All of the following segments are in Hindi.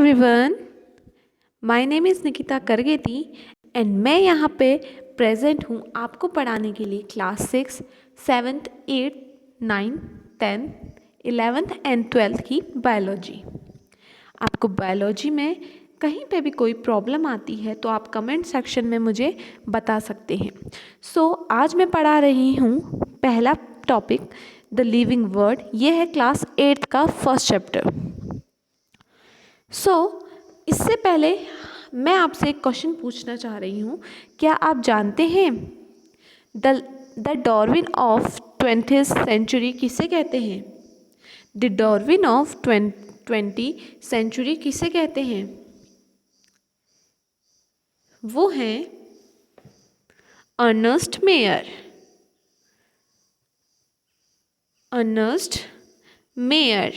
Everyone, my name is Nikita Kargeti and मैं यहाँ पे प्रेजेंट हूँ आपको पढ़ाने के लिए class 6, 7th, 8th, 9th, 10th, 11th and 12th की बायोलॉजी। आपको बायोलॉजी में कहीं पे भी कोई प्रॉब्लम आती है तो आप कमेंट सेक्शन में मुझे बता सकते हैं। आज मैं पढ़ा रही हूँ पहला टॉपिक द लिविंग वर्ड। ये है क्लास 8th का फर्स्ट चैप्टर। इससे पहले मैं आपसे एक क्वेश्चन पूछना चाह रही हूँ। क्या आप जानते हैं the Darwin of 20th century किसे कहते हैं? The Darwin of 20th century किसे कहते हैं? वो हैं अर्नेस्ट मेयर। अर्नेस्ट मेयर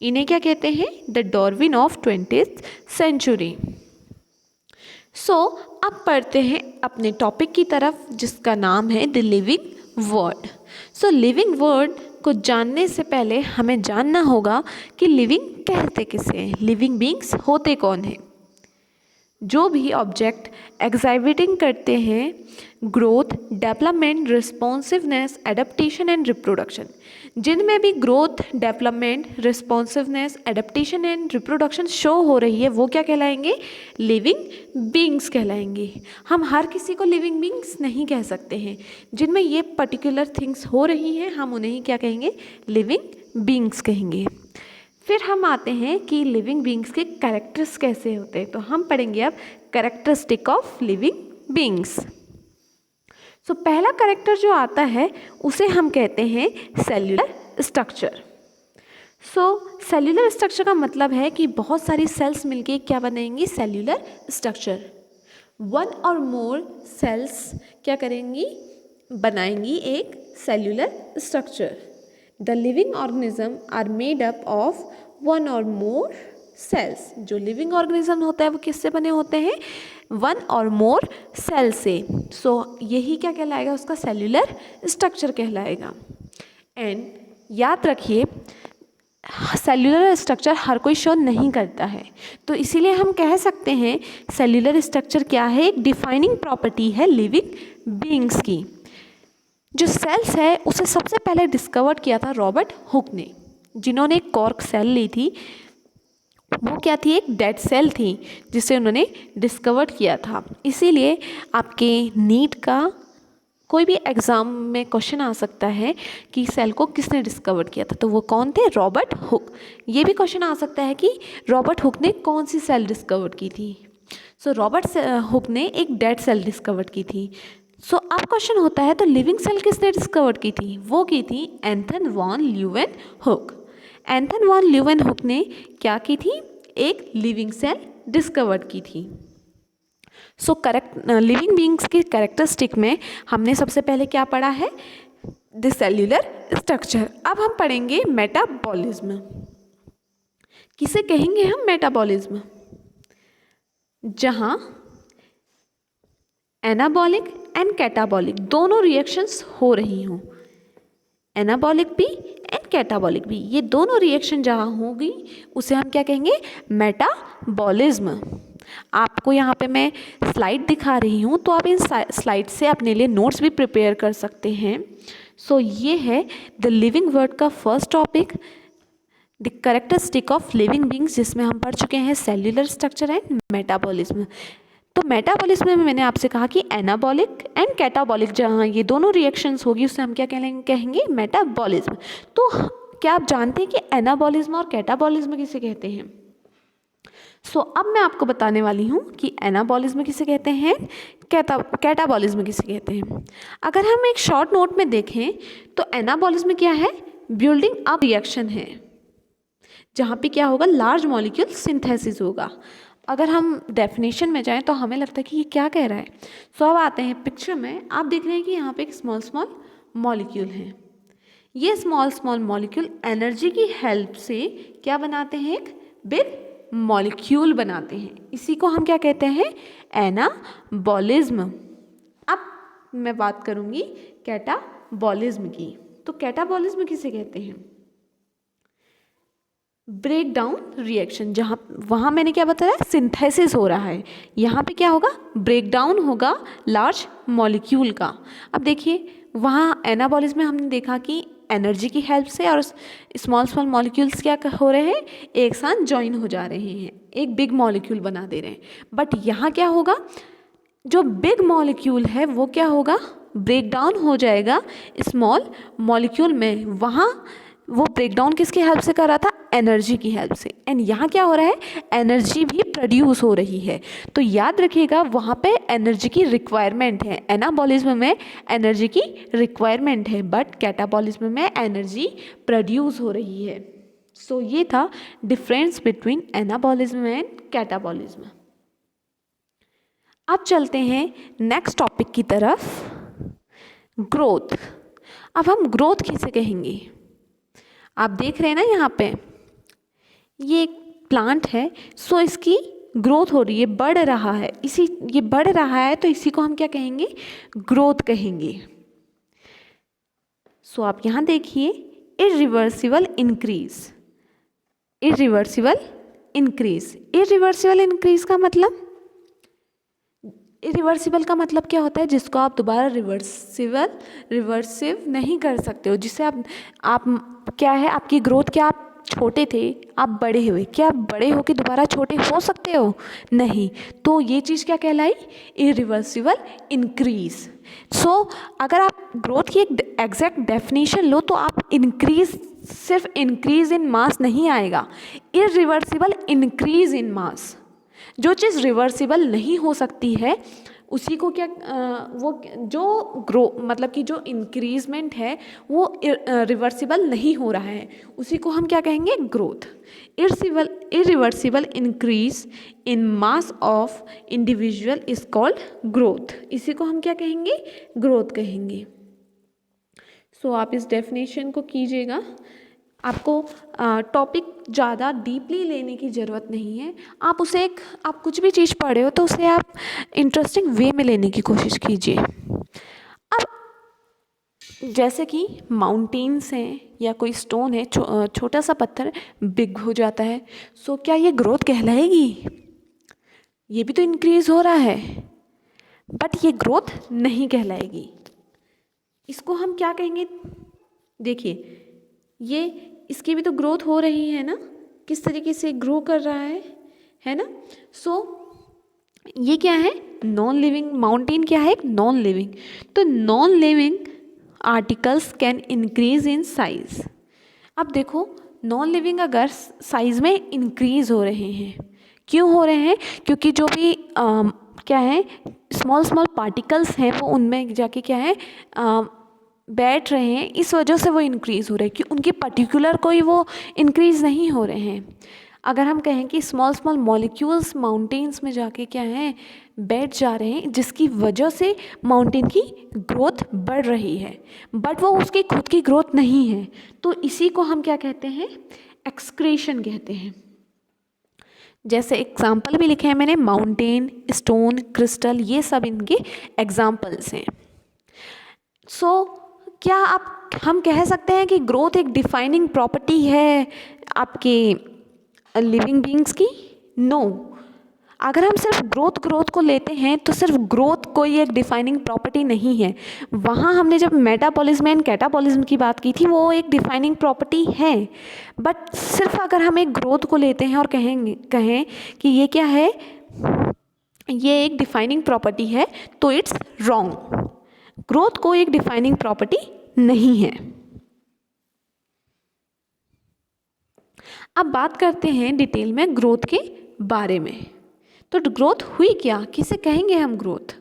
इन्हें क्या कहते हैं? The Darwin of 20th century. अब पढ़ते हैं अपने टॉपिक की तरफ जिसका नाम है the living word. Living word को जानने से पहले हमें जानना होगा कि लिविंग कहते किसे हैं, लिविंग बीइंग्स होते कौन हैं। जो भी ऑब्जेक्ट एग्जिबिटिंग करते हैं growth, development, responsiveness, adaptation and reproduction, जिनमें भी growth, development, responsiveness, adaptation and reproduction show हो रही है वो क्या कहलाएंगे? लिविंग बीइंग्स कहलाएंगे। हम हर किसी को लिविंग बीइंग्स नहीं कह सकते हैं। जिनमें ये पर्टिकुलर थिंग्स हो रही हैं हम उन्हें ही क्या कहेंगे? लिविंग बीइंग्स कहेंगे। फिर हम आते हैं कि लिविंग बीइंग्स के कैरेक्टर्स कैसे होते हैं। तो हम पढ़ेंगे अब कैरेक्टरिस्टिक ऑफ लिविंग बीइंग्स। पहला कैरेक्टर जो आता है उसे हम कहते हैं सेल्यूलर स्ट्रक्चर। सेल्यूलर स्ट्रक्चर का मतलब है कि बहुत सारी सेल्स मिलके क्या बनेंगी? Cellular structure. One or more sales क्या करेंगी? बनाएंगी एक cellular structure. The living organism are made up of one or more cells. जो लिविंग ऑर्गेनिज्म होता है वो किससे बने होते हैं? वन और मोर सेल से। यही क्या कहलाएगा? उसका सेल्यूलर स्ट्रक्चर कहलाएगा। एंड याद रखिए सेल्यूलर स्ट्रक्चर हर कोई शो नहीं करता है, तो इसीलिए हम कह सकते हैं सेल्यूलर स्ट्रक्चर क्या है? एक डिफाइनिंग प्रॉपर्टी है लिविंग बीइंग्स की। जो सेल्स है उसे सबसे पहले डिस्कवर किया था रॉबर्ट हुक ने, जिन्होंने एक कॉर्क सेल ली थी। वो क्या थी? एक डेड सेल थी जिसे उन्होंने डिस्कवर किया था। इसीलिए आपके नीट का कोई भी एग्ज़ाम में क्वेश्चन आ सकता है कि सेल को किसने डिस्कवर किया था, तो वो कौन थे? Robert Hooke. ये भी क्वेश्चन आ सकता है कि रॉबर्ट हुक ने कौन सी सेल डिस्कवर की थी। रॉबर्ट हुक ने एक डेड सेल डिस्कवर की थी। अब क्वेश्चन होता है तो लिविंग सेल किसने डिस्कवर की थी? वो की थी एंथन वॉन ल्यूवेनहुक। एंथन वॉन ल्यूवेनहुक ने क्या की थी? एक लिविंग सेल डिस्कवर की थी। लिविंग बीइंग्स के कैरेक्टरिस्टिक में हमने सबसे पहले क्या पढ़ा है? The cellular structure. अब हम पढ़ेंगे मेटाबॉलिज्म। किसे कहेंगे हम? मेटाबॉलिज्म। जहां एनाबॉलिक एंड कैटाबॉलिक दोनों रिएक्शंस हो रही हों, एनाबॉलिक भी एंड कैटाबॉलिक भी, ये दोनों रिएक्शन जहाँ होगी उसे हम क्या कहेंगे? मेटाबॉलिज्म। आपको यहाँ पे मैं स्लाइड दिखा रही हूँ तो आप इन स्लाइड से अपने लिए नोट्स भी प्रिपेयर कर सकते हैं। ये है द लिविंग वर्ड का first topic the characteristic of living beings, जिसमें हम पढ़ चुके हैं cellular structure and metabolism. Metabolism में मैंने आपसे कहा कि एनाबॉलिक एंड कैटाबॉलिक जहाँ ये दोनों रिएक्शंस होगी उसे हम क्या कहेंगे? मेटाबॉलिज्म। तो क्या आप जानते हैं कि एनाबॉलिज्म और कैटाबॉलिज्म किसे कहते हैं? अब मैं आपको बताने वाली हूँ कि एनाबॉलिज्म किसे कहते हैं, कैटाबॉलिज्म किसे कहते हैं। अगर हम एक शॉर्ट नोट में देखें तो एनाबॉलिज्म क्या है? बिल्डिंग अप रिएक्शन है जहाँ पे क्या होगा? लार्ज मॉलिक्यूल सिंथेसिस होगा। अगर हम डेफिनेशन में जाएं तो हमें लगता है कि ये क्या कह रहा है। अब आते हैं पिक्चर में। आप देख रहे हैं कि यहाँ पे एक स्मॉल स्मॉल मॉलिक्यूल है। ये स्मॉल स्मॉल मॉलिक्यूल एनर्जी की हेल्प से क्या बनाते हैं? एक बिग मॉलिक्यूल बनाते हैं। इसी को हम क्या कहते हैं? एनाबॉलिज्म। अब मैं बात करूँगी कैटाबॉलिज्म की। तो कैटाबॉलिज्म किसे कहते हैं? ब्रेक डाउन रिएक्शन, जहाँ वहाँ मैंने क्या बताया, सिंथेसिस हो रहा है, यहाँ पे क्या होगा, ब्रेक डाउन होगा लार्ज मॉलिक्यूल का। अब देखिए वहाँ एनाबॉलिज्म में हमने देखा कि एनर्जी की हेल्प से और स्मॉल स्मॉल मॉलिक्यूल्स क्या हो रहे हैं, एक साथ ज्वाइन हो जा रहे हैं, एक बिग मॉलिक्यूल बना दे रहे हैं। बट यहाँ क्या होगा, जो बिग मॉलिक्यूल है वो क्या होगा, ब्रेक डाउन हो जाएगा स्मॉल मॉलिक्यूल में। वहाँ वो ब्रेक डाउन किसकी हेल्प से कर रहा था, एनर्जी की हेल्प से। एंड यहाँ क्या हो रहा है, एनर्जी भी प्रोड्यूस हो रही है। तो याद रखिएगा वहाँ पे एनर्जी की रिक्वायरमेंट है। एनाबॉलिज्म में एनर्जी की रिक्वायरमेंट है, बट कैटाबॉलिज्म में एनर्जी प्रोड्यूस हो रही है। सो ये था difference between anabolism and catabolism. अब चलते हैं नेक्स्ट टॉपिक की तरफ, ग्रोथ। अब हम ग्रोथ किसे कहेंगे, आप देख रहे हैं ना यहाँ पे ये एक प्लांट है, सो इसकी ग्रोथ हो रही है, बढ़ रहा है, ये बढ़ रहा है, तो इसी को हम क्या कहेंगे, ग्रोथ कहेंगे। सो आप यहाँ देखिए, irreversible increase, irreversible increase, irreversible increase का मतलब, इरिवर्सिबल का मतलब क्या होता है, जिसको आप दोबारा रिवर्सिव नहीं कर सकते हो, जिससे आप क्या है, आपकी ग्रोथ, क्या आप छोटे थे आप बड़े हुए, क्या आप बड़े होके दोबारा छोटे हो सकते हो, नहीं। तो ये चीज़ क्या कहलाई, इरिवर्सिबल इंक्रीज। सो अगर आप ग्रोथ की एक एग्जैक्ट डेफिनेशन लो तो आप इंक्रीज, सिर्फ इंक्रीज इन मास नहीं आएगा, इरिवर्सिबल इंक्रीज इन मास। जो चीज़ रिवर्सिबल नहीं हो सकती है उसी को क्या वो जो ग्रो मतलब कि जो इंक्रीजमेंट है वो रिवर्सिबल नहीं हो रहा है, उसी को हम क्या कहेंगे, growth. Irreversible increase in mass of individual is called growth, इसी को हम क्या कहेंगे, ग्रोथ कहेंगे। सो आप इस डेफिनेशन को कीजिएगा, आपको टॉपिक ज़्यादा डीपली लेने की ज़रूरत नहीं है, आप उसे आप कुछ भी चीज़ पढ़े हो तो उसे आप इंटरेस्टिंग वे में लेने की कोशिश कीजिए। अब जैसे कि माउंटेन्स हैं या कोई स्टोन है, छोटा सा पत्थर बिग हो जाता है, सो क्या ये ग्रोथ कहलाएगी, ये भी तो इंक्रीज हो रहा है, बट ये ग्रोथ नहीं कहलाएगी। इसको हम क्या कहेंगे, देखिए ये इसकी भी तो ग्रोथ हो रही है ना, किस तरीके से ग्रो कर रहा है ना। सो ये क्या है, नॉन लिविंग, माउंटेन क्या है, एक नॉन लिविंग। तो non living articles can increase in size. अब देखो नॉन लिविंग अगर साइज में इंक्रीज हो रहे हैं, क्यों हो रहे हैं, क्योंकि जो भी क्या है स्मॉल स्मॉल पार्टिकल्स हैं वो उनमें जाके क्या है बैठ रहे हैं, इस वजह से वो इंक्रीज़ हो रहे हैं, कि उनके पर्टिकुलर कोई वो इंक्रीज़ नहीं हो रहे हैं। अगर हम कहें कि स्मॉल स्मॉल मॉलिक्यूल्स माउंटेन्स में जाके क्या है बैठ जा रहे हैं, जिसकी वजह से माउंटेन की ग्रोथ बढ़ रही है, बट वो उसकी खुद की ग्रोथ नहीं है, तो इसी को हम क्या कहते हैं, एक्सक्रीशन कहते हैं। जैसे एग्जाम्पल भी लिखे हैं मैंने, माउंटेन, स्टोन, क्रिस्टल, ये सब इनके एग्जाम्पल्स हैं। सो क्या हम कह सकते हैं कि ग्रोथ एक डिफाइनिंग प्रॉपर्टी है आपके लिविंग बीइंग्स की? नो। अगर हम सिर्फ ग्रोथ को लेते हैं तो सिर्फ ग्रोथ कोई एक डिफाइनिंग प्रॉपर्टी नहीं है। वहाँ हमने जब मेटाबॉलिज्म एंड कैटाबॉलिज्म की बात की थी, वो एक डिफाइनिंग प्रॉपर्टी है, बट सिर्फ अगर हम एक ग्रोथ को लेते हैं और कहें कि ये क्या है, ये एक डिफाइनिंग प्रॉपर्टी है, तो इट्स रॉन्ग। ग्रोथ को एक डिफाइनिंग प्रॉपर्टी नहीं है। अब बात करते हैं डिटेल में ग्रोथ के बारे में। तो ग्रोथ हुई क्या, किसे कहेंगे हम growth?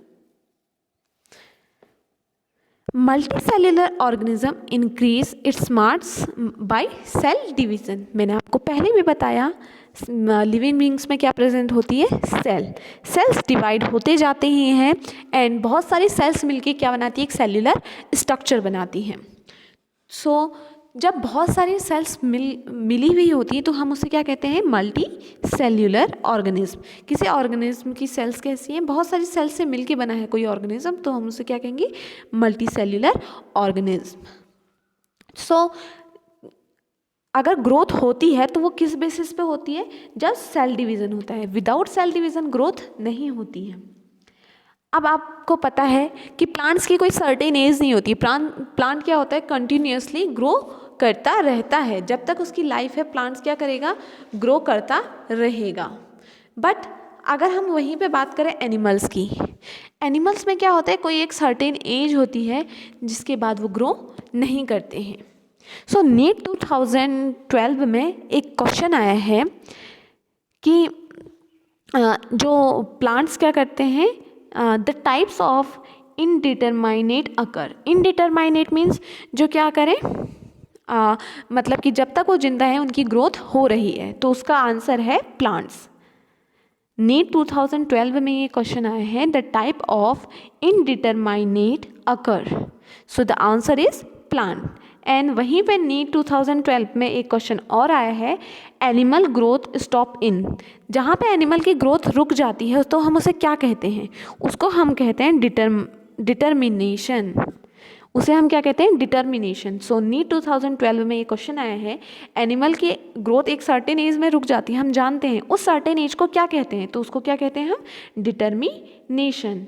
Multicellular organism increase its mass by cell division. मैंने आपको पहले भी बताया लिविंग बीइंग्स में क्या प्रेजेंट होती है, सेल्स डिवाइड होते जाते ही हैं एंड बहुत सारी सेल्स मिलके क्या बनाती है, एक सेल्यूलर स्ट्रक्चर बनाती हैं। सो जब बहुत सारी सेल्स मिली हुई होती है तो हम उसे क्या कहते हैं, मल्टी सेल्यूलर ऑर्गेनिज्म। किसी ऑर्गेनिज्म की सेल्स कैसी हैं, बहुत सारी सेल्स से मिलके बना है कोई ऑर्गेनिज्म, तो हम उसे क्या कहेंगे, मल्टी सेल्यूलर ऑर्गेनिज्म। सो अगर ग्रोथ होती है तो वो किस बेसिस पे होती है, जब सेल डिवीज़न होता है। विदाउट सेल डिवीज़न ग्रोथ नहीं होती है। अब आपको पता है कि प्लांट्स की कोई सर्टेन एज नहीं होती। प्लांट क्या होता है, कंटिन्यूसली ग्रो करता रहता है। जब तक उसकी लाइफ है प्लांट्स क्या करेगा, ग्रो करता रहेगा। बट अगर हम वहीं पे बात करें एनिमल्स की, एनिमल्स में क्या होता है, कोई एक सर्टेन एज होती है जिसके बाद वो ग्रो नहीं करते हैं। सो नीट 2012 में एक क्वेश्चन आया है कि जो प्लांट्स क्या करते हैं, the types of इनडिटरमाइनेट occur. इनडिटरमाइनेट means जो क्या करें, मतलब कि जब तक वो जिंदा है उनकी ग्रोथ हो रही है, तो उसका आंसर है प्लांट्स। नीट 2012 में ये क्वेश्चन आया है, the type of इनडिटरमाइनेट occur, so the answer is plant. And वहीं पे नीट 2012 में एक क्वेश्चन और आया है, एनिमल ग्रोथ स्टॉप इन। जहाँ पे एनिमल की ग्रोथ रुक जाती है तो हम उसे क्या कहते हैं, उसको हम कहते हैं डिटर्मिनेशन। उसे हम क्या कहते हैं, डिटर्मिनेशन। सो नीट 2012 में ये क्वेश्चन आया है, एनिमल की ग्रोथ एक सर्टेन एज में रुक जाती है, हम जानते हैं उस सर्टेन एज को क्या कहते हैं, तो उसको क्या कहते हैं हम, determination.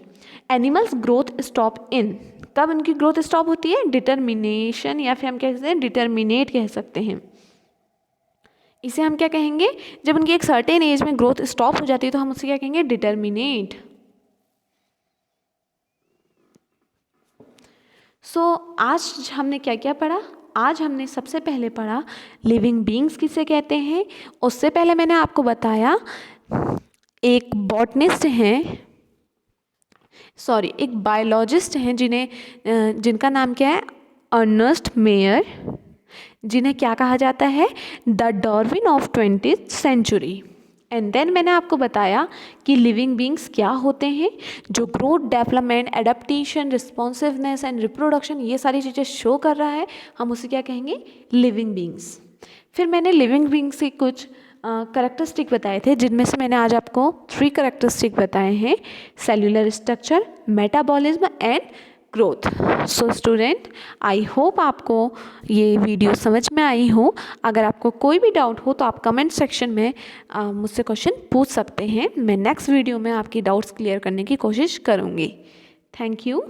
Animals growth stop in, कब उनकी ग्रोथ स्टॉप होती है, डिटर्मिनेशन, या फिर हम कह सकते हैं डिटर्मिनेट कह सकते हैं। इसे हम क्या कहेंगे, जब उनकी एक सर्टेन एज में ग्रोथ स्टॉप हो जाती है तो हम उसे क्या कहेंगे, डिटर्मिनेट। सो आज हमने क्या क्या पढ़ा, आज हमने सबसे पहले पढ़ा लिविंग बीइंग्स किसे कहते हैं। उससे पहले मैंने आपको बताया एक बॉटनिस्ट हैं, सॉरी एक बायोलॉजिस्ट हैं जिनका नाम क्या है, अर्नेस्ट मेयर, जिन्हें क्या कहा जाता है, the Darwin of 20th century. And then मैंने आपको बताया कि लिविंग बीइंग्स क्या होते हैं, जो growth, development, adaptation, responsiveness and reproduction ये सारी चीज़ें शो कर रहा है, हम उसे क्या कहेंगे, लिविंग बीइंग्स। फिर मैंने लिविंग बीइंग्स के कुछ करेक्टरिस्टिक बताए थे, जिनमें से मैंने आज आपको 3 करेक्टरिस्टिक बताए हैं, cellular structure, metabolism and growth. So student, I hope आपको ये वीडियो समझ में आई हो। अगर आपको कोई भी डाउट हो तो आप कमेंट सेक्शन में मुझसे क्वेश्चन पूछ सकते हैं। मैं नेक्स्ट वीडियो में आपकी डाउट्स क्लियर करने की कोशिश करूँगी। Thank you.